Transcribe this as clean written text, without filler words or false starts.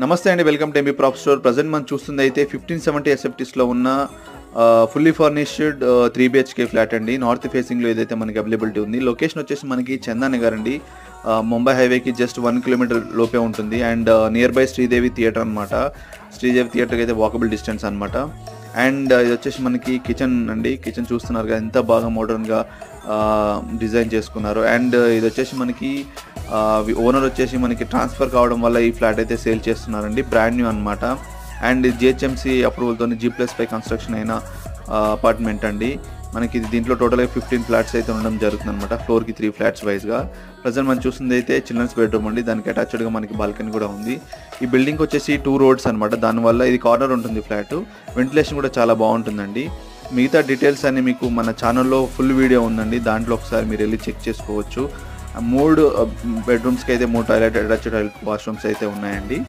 నమస్తే అండి, welcome to MB prop store. Present మనం చూస్తుంది అయితే 1570 ఎస్ఎఫ్టీస్లో ఉన్న ఫుల్లీ ఫర్నిష్డ్ 3 బిహెచ్కే ఫ్లాట్ అండి. నార్త్ ఫేసింగ్లో ఏదైతే మనకి అవైలబిలిటీ ఉంది. లొకేషన్ వచ్చేసి మనకి చందానగర్ అండి. ముంబై హైవేకి జస్ట్ 1 కిలోమీటర్ లోపే ఉంటుంది. And near by Sridevi theatre అనమాట. శ్రీదేవి థియేటర్కి అయితే వాకబుల్ డిస్టెన్స్ అనమాట. అండ్ ఇది వచ్చేసి మనకి కిచెన్ అండి. కిచెన్ చూస్తున్నారు కదా, ఎంత బాగా మోడర్న్గా డిజైన్ చేసుకున్నారు. అండ్ ఇది వచ్చేసి మనకి ఓనర్ వచ్చేసి మనకి ట్రాన్స్ఫర్ కావడం వల్ల ఈ ఫ్లాట్ అయితే సేల్ చేస్తున్నారండి. బ్రాండ్ న్యూ అనమాట. అండ్ జిహెచ్ఎంసీ అప్రూవల్తో G+5 కన్స్ట్రక్షన్ అయిన అపార్ట్మెంట్ అండి. మనకి దీంట్లో టోటల్గా 15 ఫ్లాట్స్ అయితే ఉండడం జరుగుతుంది అనమాట. ఫ్లోర్కి 3 ఫ్లాట్స్ వైజ్గా. ప్రజెంట్ మనం చూస్తుంది అయితే చిల్డ్రన్స్ బెడ్రూమ్ అండి. దానికి అటాచ్డ్గా మనకి బాల్కనీ కూడా ఉంది. ఈ బిల్డింగ్ వచ్చేసి 2 రోడ్స్ అనమాట. దానివల్ల ఇది కార్నర్ ఉంటుంది ఫ్లాట్. వెంటిలేషన్ కూడా చాలా బాగుంటుందండి. మిగతా డీటెయిల్స్ అన్ని మీకు మన ఛానల్లో ఫుల్ వీడియో ఉందండి. దాంట్లో ఒకసారి మీరు వెళ్ళి చెక్ చేసుకోవచ్చు. 3 బెడ్రూమ్స్కి అయితే 3 టాయిలెట్, అటాచ్డ్ టాయిలెట్, వాష్రూమ్స్ అయితే ఉన్నాయండి.